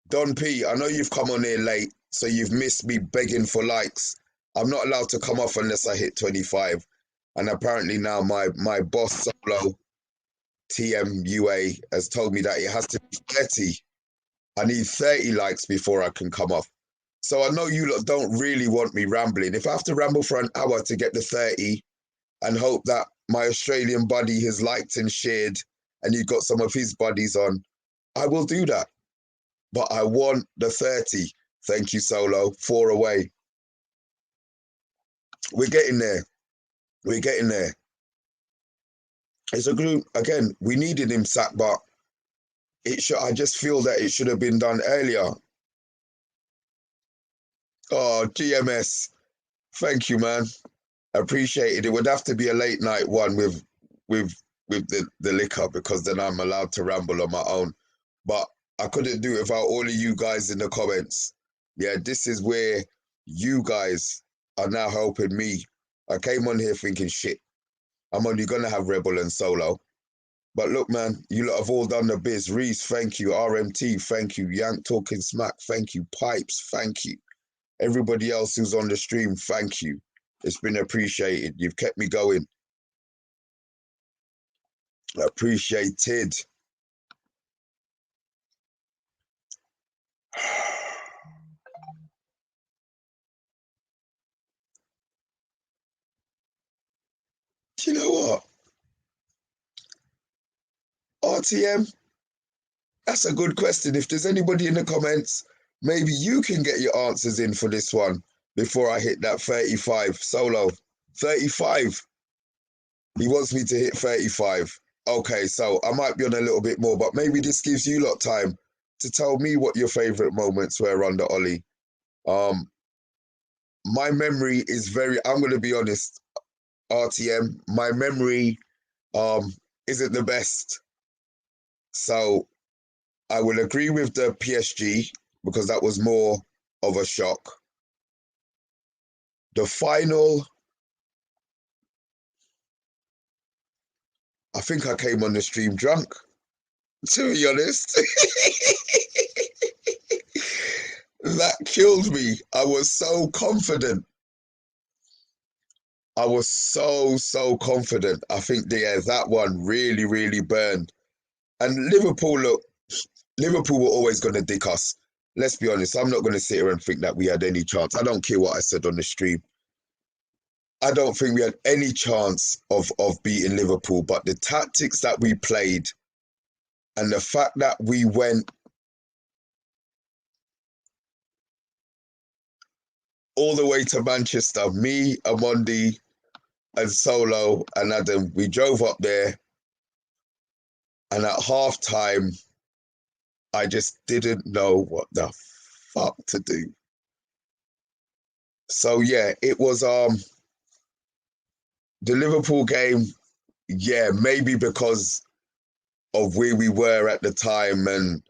Don P, I know you've come on here late, so you've missed me begging for likes. I'm not allowed to come off unless I hit 25. And apparently now my boss Solo TMUA has told me that it has to be 30. I need 30 likes before I can come off. So I know you lot don't really want me rambling. If I have to ramble for an hour to get the 30 and hope that my Australian buddy has liked and shared and you got some of his buddies on, I will do that. But I want the 30. Thank you, Solo. 4 away. We're getting there. It's a group, again, we needed him sacked, but I just feel that it should have been done earlier. Oh, GMS. Thank you, man. Appreciate it. It would have to be a late night one with the liquor because then I'm allowed to ramble on my own. But I couldn't do it without all of you guys in the comments. Yeah, this is where you guys are now helping me. I came on here thinking, shit, I'm only going to have Rebel and Solo. But look, man, you lot have all done the biz. Reese, thank you. RMT, thank you. Yank Talking Smack, thank you. Pipes, thank you. Everybody else who's on the stream, thank you. It's been appreciated. You've kept me going. Appreciated. Do you know what? RTM, that's a good question. If there's anybody in the comments, maybe you can get your answers in for this one before I hit that 35. Solo, 35. He wants me to hit 35. Okay, so I might be on a little bit more, but maybe this gives you lot time to tell me what your favourite moments were under Ollie. My memory is very, I'm going to be honest, RTM, my memory isn't the best. So I will agree with the PSG because that was more of a shock. The final, I think I came on the stream drunk, to be honest. That killed me. I was so confident. I was so confident. I think that one really, really burned. And Liverpool, look, Liverpool were always going to dick us. Let's be honest. I'm not going to sit here and think that we had any chance. I don't care what I said on the stream. I don't think we had any chance of beating Liverpool. But the tactics that we played and the fact that we went all the way to Manchester, me, OMONDI, and Solo and Adam, we drove up there, and at halftime, I just didn't know what the fuck to do. So yeah, it was the Liverpool game, yeah, maybe because of where we were at the time and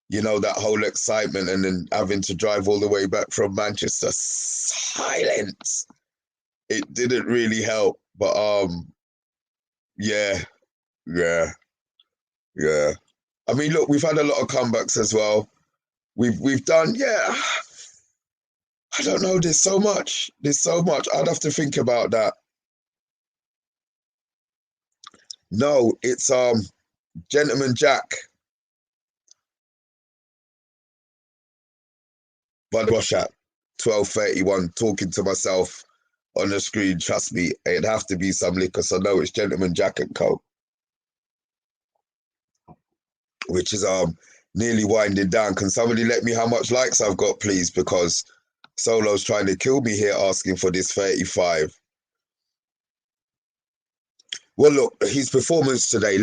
you know that whole excitement, and then having to drive all the way back from Manchester, silence. It didn't really help, but yeah. I mean, look, we've had a lot of comebacks as well. We've done, yeah. I don't know. There's so much. I'd have to think about that. No, it's Gentleman Jack. But Rush at 12:31, talking to myself on the screen. Trust me, it'd have to be some liquor. So no, it's Gentleman Jack and Co. Which is nearly winding down. Can somebody let me how much likes I've got, please? Because Solo's trying to kill me here, asking for this 35. Well, look, his performance today.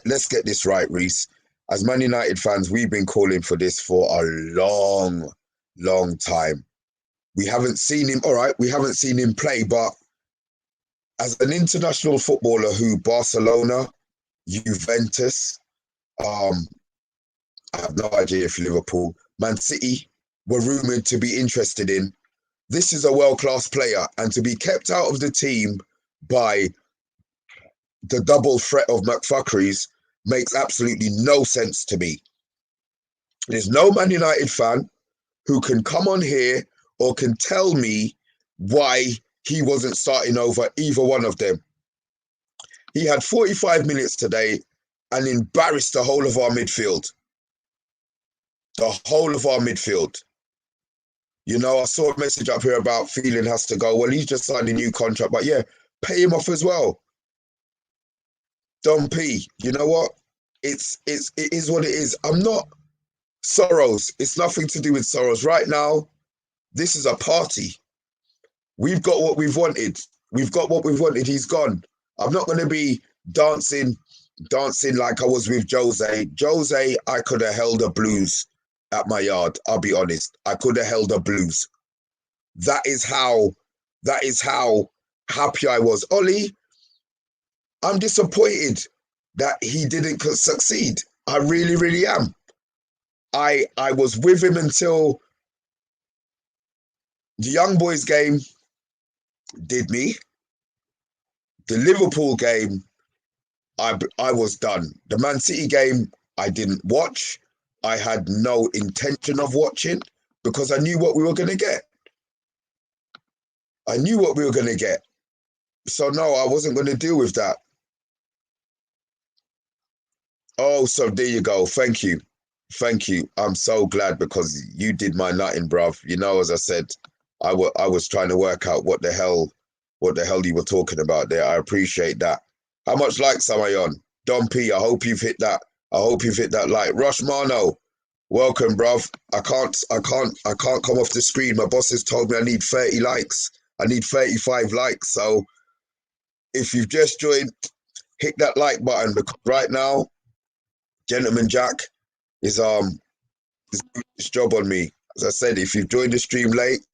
Let's get this right, Reese. As Man United fans, we've been calling for this for a long time. We haven't seen him. All right, we haven't seen him play, but as an international footballer who Barcelona, Juventus, I have no idea if Liverpool, Man City were rumoured to be interested in. This is a world-class player, and to be kept out of the team by the double threat of McFuckeries makes absolutely no sense to me. There's no Man United fan who can come on here or can tell me why he wasn't starting over either one of them. He had 45 minutes today and embarrassed the whole of our midfield. The whole of our midfield. You know, I saw a message up here about Phelan has to go. Well, he's just signed a new contract, but yeah, pay him off as well. Don P, you know what? It is what it is. I'm not Soros. It's nothing to do with Soros. Right now, this is a party. We've got what we've wanted. We've got what we've wanted. He's gone. I'm not going to be dancing like I was with Jose. Jose, I could have held a blues at my yard. I'll be honest. I could have held a blues. That is how happy I was. Ollie, I'm disappointed that he didn't succeed. I really am. I was with him until the Young Boys game did me. The Liverpool game, I was done. The Man City game, I didn't watch. I had no intention of watching because I knew what we were going to get. So no, I wasn't going to deal with that. Oh, so there you go. Thank you. I'm so glad because you did my nutting, bruv. You know, as I said, I was trying to work out what the hell you were talking about there. I appreciate that. How much likes am I on? Don P, I hope you've hit that. Like. Rush Marno, welcome, bruv. I can't come off the screen. My boss has told me I need 30 likes. I need 35 likes. So if you've just joined, hit that like button because right now, Gentleman Jack is doing his job on me. As I said, if you've joined the stream late,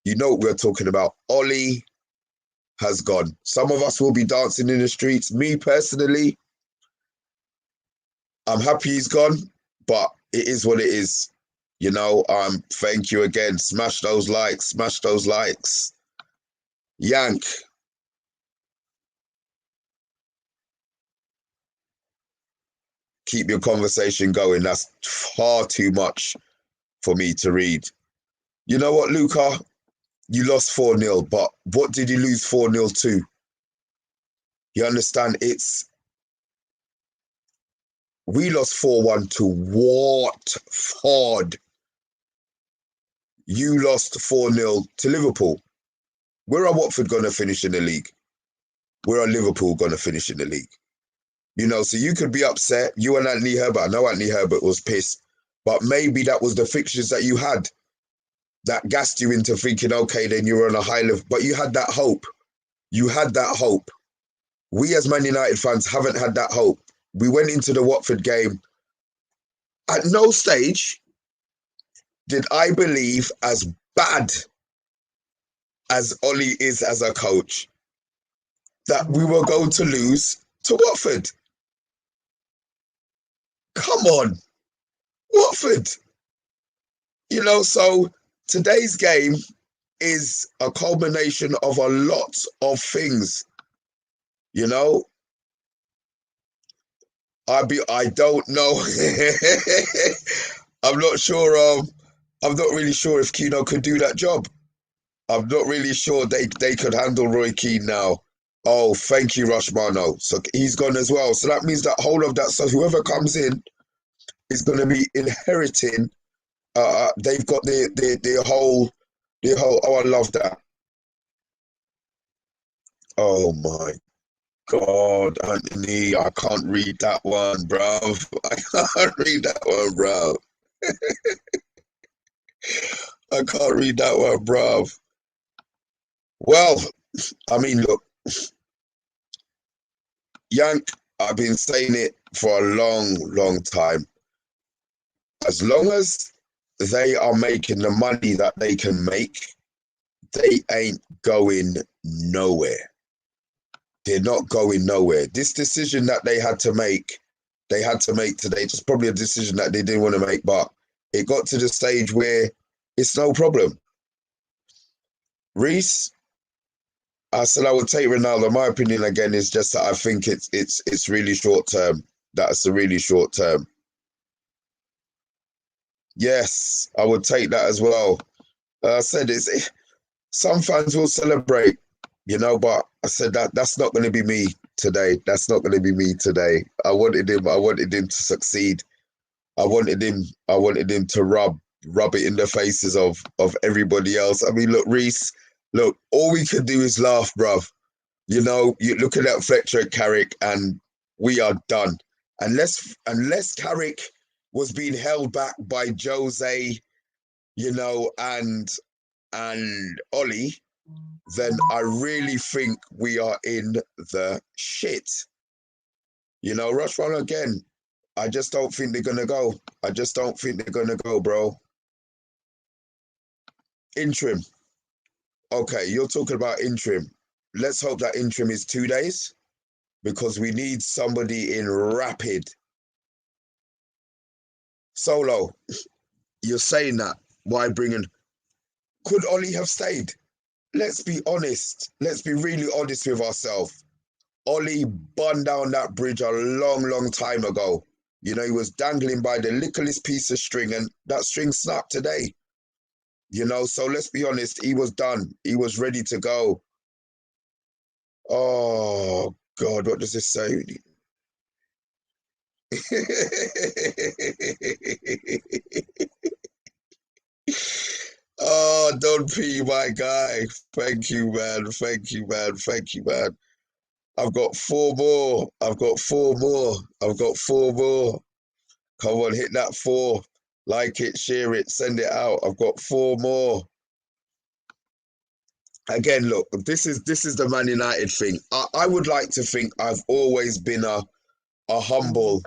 you know what we're talking about. Ollie has gone. Some of us will be dancing in the streets. Me personally, I'm happy he's gone, but it is what it is. You know, thank you again. Smash those likes, smash those likes. Yank. Keep your conversation going. That's far too much for me to read. You know what, Luca? You lost 4-0, but what did you lose 4-0 to? You understand? We lost 4-1 to Watford. You lost 4-0 to Liverpool. Where are Watford going to finish in the league? Where are Liverpool going to finish in the league? You know, so you could be upset. You and Anthony Herbert. I know Anthony Herbert was pissed, but maybe that was the fixtures that you had that gassed you into thinking, okay, then you were on a high level. But you had that hope. You had that hope. We as Man United fans haven't had that hope. We went into the Watford game. At no stage did I believe, as bad as Ollie is as a coach, that we were going to lose to Watford. Come on, Watford. You know, so today's game is a culmination of a lot of things. You know, I don't know. I'm not sure. I'm not really sure if Keno could do that job. I'm not really sure they could handle Roy Keane now. Oh, thank you, Rushmano. So he's gone as well. So that means that whole of that. So whoever comes in is going to be inheriting. They've got the whole. Oh, I love that. Oh my God, Anthony, I can't read that one, bruv. I can't read that one, bruv. I can't read that one, bruv. Well, I mean, look, Yank, I've been saying it for a long, long time. As long as they are making the money that they can make, they ain't going nowhere. They're not going nowhere. This decision that they had to make today, just probably a decision that they didn't want to make, but it got to the stage where it's no problem. Reece, I said I would take Ronaldo. My opinion again is just that I think it's really short term. That's a really short term. Yes, I would take that as well. I said some fans will celebrate, you know, but I said that's not going to be me today. That's not going to be me today. I wanted him to succeed. I wanted him to rub it in the faces of everybody else. I mean, look, Reece, look, all we could do is laugh, bruv. You know, you look at that Fletcher at Carrick and we are done. Unless Carrick was being held back by Jose, you know, and Ollie, then I really think we are in the shit. You know, Rush Runner again. I just don't think they're gonna go. I just don't think they're gonna go, bro. Interim. Okay, you're talking about interim. Let's hope that interim is 2 days because we need somebody in rapid. Solo, you're saying that. Why bringing? Could Ollie have stayed? Let's be honest. Let's be really honest with ourselves. Ollie burned down that bridge a long, long time ago. You know, he was dangling by the littlest piece of string and that string snapped today. You know, so let's be honest, he was done. He was ready to go. Oh, God, what does this say? Oh, don't P, my guy. Thank you, man. Thank you, man. Thank you, man. I've got 4 more. I've got 4 more. I've got 4 more. Come on, hit that 4. Like it, share it, send it out. I've got 4 more. Again, look, this is the Man United thing. I would like to think I've always been a humble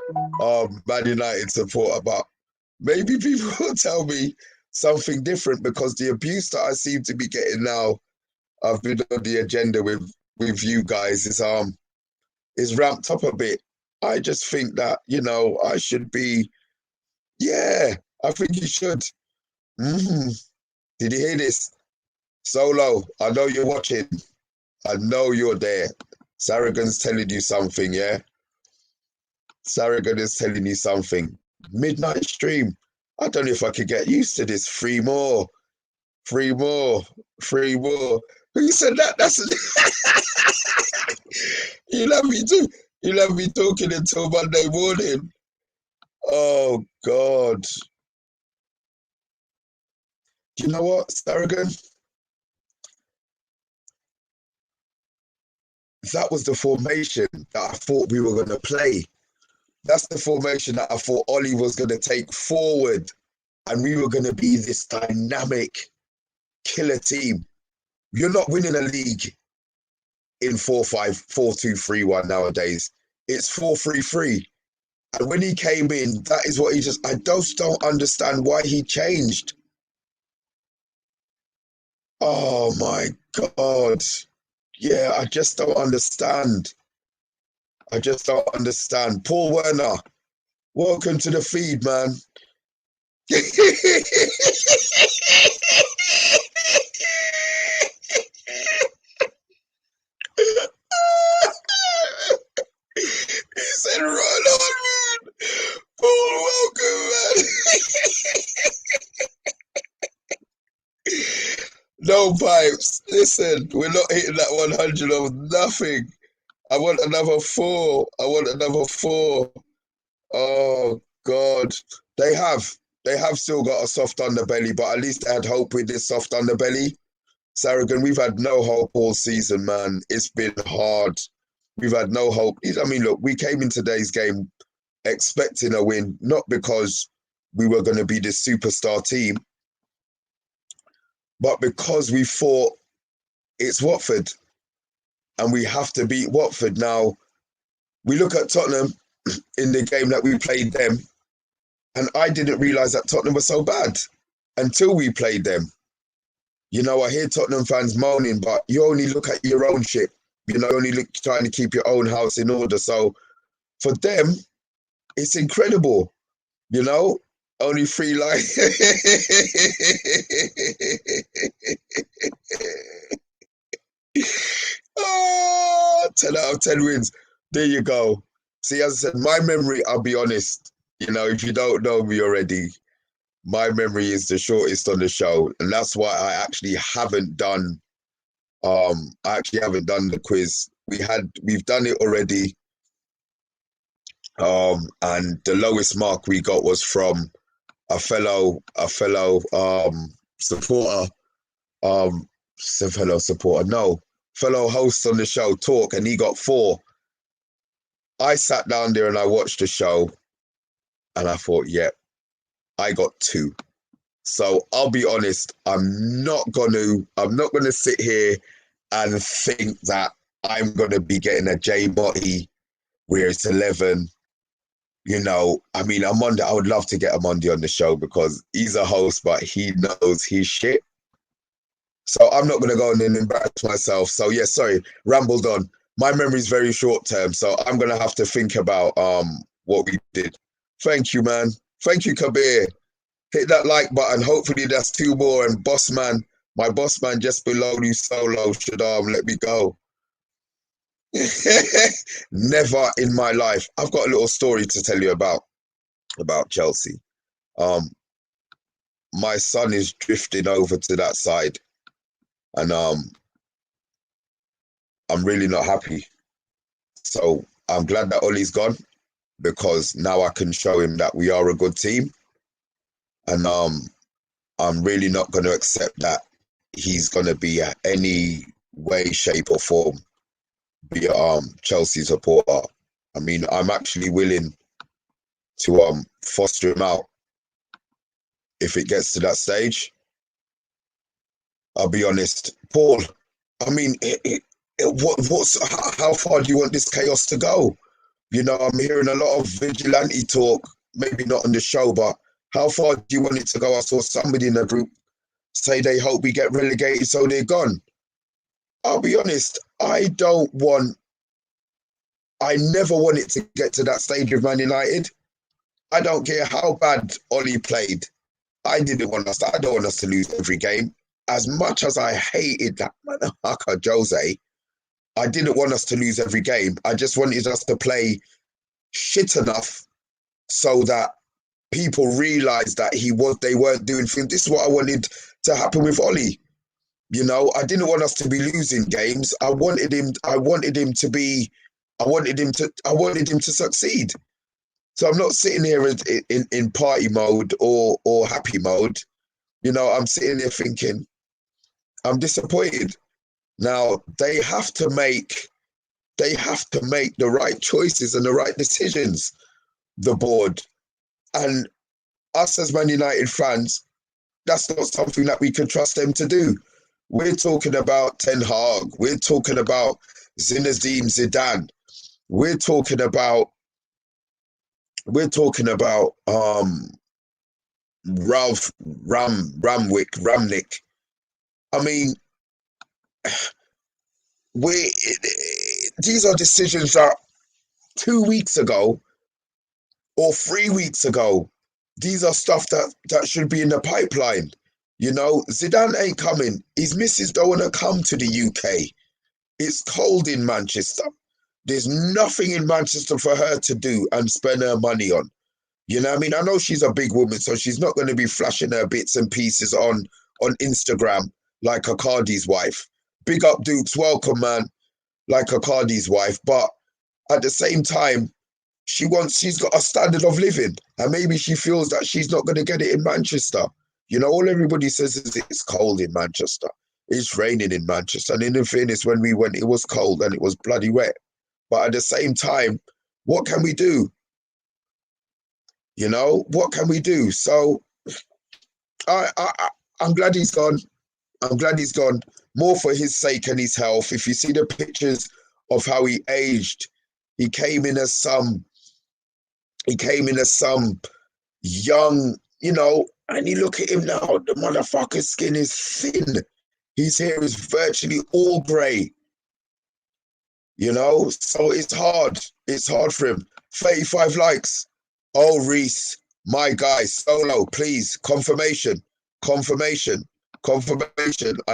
Man United supporter, but maybe people will tell me something different, because the abuse that I seem to be getting now, I've been on the agenda with you guys, is ramped up a bit. I just think that, I should be, yeah, I think you should. Mm. Did you hear this? Solo, I know you're watching. I know you're there. Saragon's telling you something, yeah? Saragon is telling you something. Midnight stream. I don't know if I could get used to this. Three more. Three more. Three more. Who said that? That's you love me too. You love me talking until Monday morning. Oh God. Do you know what, Saragon? That was the formation that I thought we were going to play. That's the formation that I thought Ollie was going to take forward, and we were going to be this dynamic killer team. You're not winning a league in 4-5, 4-2-3-1 nowadays. It's 4-3-3. And when he came in, that is what I just don't understand why he changed. Oh my God. Yeah, I just don't understand. I just don't understand. Paul Werner, welcome to the feed, man. He said, "Run on, man. Paul, welcome, man." No pipes. Listen, we're not hitting that 100 of nothing. I want another 4. I want another 4. Oh God, they have still got a soft underbelly, but at least they had hope with this soft underbelly. Saragon, we've had no hope all season, man. It's been hard. We've had no hope. I mean, look, we came in today's game expecting a win, not because we were going to be this superstar team, but because we thought it's Watford and we have to beat Watford. Now, we look at Tottenham in the game that we played them, and I didn't realise that Tottenham was so bad until we played them. I hear Tottenham fans moaning, but you only look at your own shit. Only look trying to keep your own house in order. So for them, it's incredible. Only 3 lines. Oh, 10 out of 10 wins. There you go. See, as I said, my memory, I'll be honest, if you don't know me already, my memory is the shortest on the show. And that's why I actually haven't done the quiz. We've done it already. And the lowest mark we got was from a fellow supporter, fellow host on the show, Talk, and he got 4. I sat down there and I watched the show and I thought, yeah, I got 2. So I'll be honest, I'm not gonna sit here and think that I'm gonna be getting a J Botty where it's 11. I mean, Amondi, I would love to get Amondi on the show because he's a host, but he knows his shit. So I'm not gonna go in and embarrass myself. So yeah, sorry, rambled on. My memory's very short term, so I'm gonna have to think about what we did. Thank you, man. Thank you, Kabir. Hit that like button. Hopefully that's 2 more. And my boss man just below you, Solo, should let me go. Never in my life. I've got a little story to tell you about Chelsea. My son is drifting over to that side, and I'm really not happy. So I'm glad that Ollie's gone, because now I can show him that we are a good team. And I'm really not going to accept that he's going to be any way, shape or form be a Chelsea supporter. I mean, I'm actually willing to foster him out if it gets to that stage. I'll be honest, Paul. I mean, how far do you want this chaos to go? I'm hearing a lot of vigilante talk, maybe not on the show, but How far do you want it to go? I saw somebody in the group say they hope we get relegated so they're gone. I'll be honest, I never want it to get to that stage with Man United. I don't care how bad Ollie played. I don't want us to lose every game. As much as I hated that motherfucker Jose, I didn't want us to lose every game. I just wanted us to play shit enough so that people realised that they weren't doing things. This is what I wanted to happen with Ollie. You know, I didn't want us to be losing games. I wanted him to succeed. So I'm not sitting here in party mode or happy mode. You know, I'm sitting here thinking, I'm disappointed. Now they have to make the right choices and the right decisions, the board. And us as Man United fans, that's not something that we can trust them to do. We're talking about Ten Hag. We're talking about Zinedine Zidane. We're talking about Ralph Ramnick. I mean, these are decisions that 2 weeks ago or 3 weeks ago, these are stuff that should be in the pipeline. You know, Zidane ain't coming. His missus don't want to come to the UK. It's cold in Manchester. There's nothing in Manchester for her to do and spend her money on. You know what I mean? I know she's a big woman, so she's not going to be flashing her bits and pieces on Instagram like a Cardi's wife. Big up Dukes, welcome, man, like a Cardi's wife. But at the same time, she's got a standard of living, and maybe she feels that she's not going to get it in Manchester. You know, all everybody says is it's cold in Manchester. It's raining in Manchester. And in fairness, when we went, it was cold and it was bloody wet. But at the same time, what can we do? You know, what can we do? So I'm glad he's gone. I'm glad he's gone. More for his sake and his health. If you see the pictures of how he aged, he came in as some young, you know, and you look at him now, the motherfucker's skin is thin. His hair is virtually all grey. You know, so it's hard. It's hard for him. 35 likes. Oh, Reese, my guy, Solo, please, confirmation. I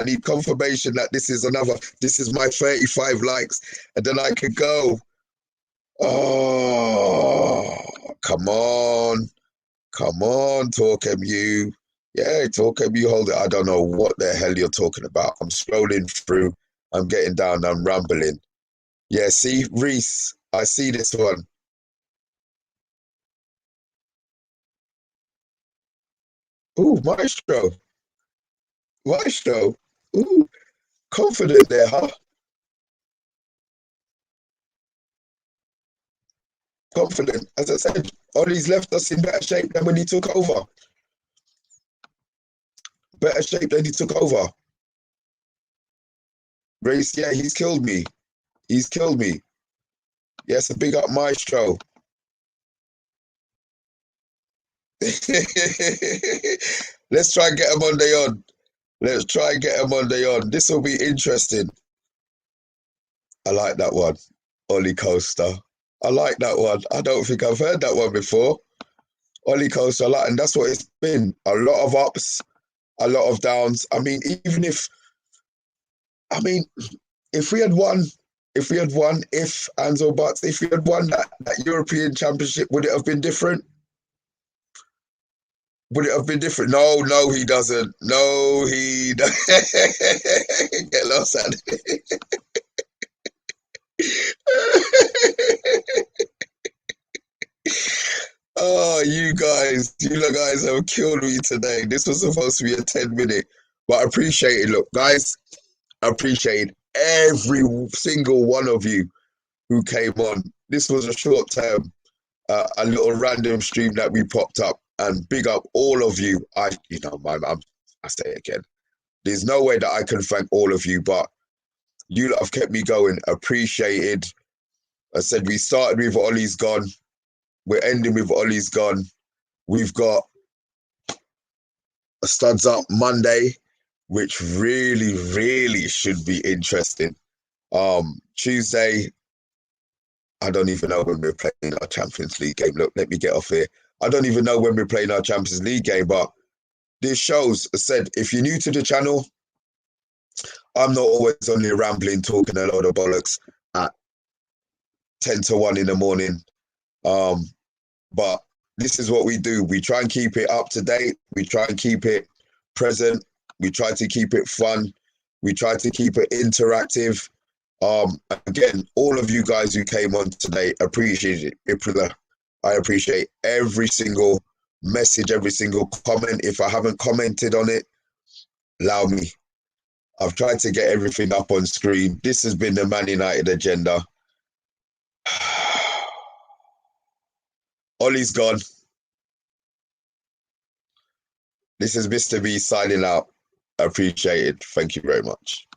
need confirmation that this is my 35 likes. And then I could go, oh, come on, TalkMU. Yeah, TalkMU, hold it. I don't know what the hell you're talking about. I'm scrolling through. I'm getting down. I'm rambling. Yeah, see, Reese, I see this one. Ooh, Maestro. Ooh, confident there, huh? Confident. As I said, Ollie's left us in better shape than when he took over. Better shape than he took over. Race, yeah, he's killed me. Yes, a big up Maestro. Let's try and get a Monday on. This will be interesting. I like that one. Ollie Coaster. I like that one. I don't think I've heard that one before. Ollie Coaster, and that's what it's been. A lot of ups, a lot of downs. I mean, if we had won, if ands or buts, if we had won that European Championship, would it have been different? Would it have been different? No, he doesn't. No, he doesn't. Get lost at it. Oh, you guys have killed me today. This was supposed to be a 10-minute, but I appreciate it. Look, guys, I appreciate every single one of you who came on. This was a short term, a little random stream that we popped up, and big up all of you. I say it again. There's no way that I can thank all of you, but you lot have kept me going. Appreciated. I said we started with Ollie's gone. We're ending with Ollie's gone. We've got a studs up Monday, which really should be interesting. Tuesday, I don't even know when we're playing our Champions League game. Look, let me get off here. I don't even know when we're playing our Champions League game, but this shows, I said, if you're new to the channel, I'm not always only rambling, talking a lot of bollocks at 10 to 1 in the morning. But this is what we do. We try and keep it up to date. We try and keep it present. We try to keep it fun. We try to keep it interactive. Again, all of you guys who came on today, appreciate it. I appreciate every single message, every single comment. If I haven't commented on it, allow me. I've tried to get everything up on screen. This has been the Man United agenda. Ollie's gone. This is Mr. B signing out. Appreciate it. Thank you very much.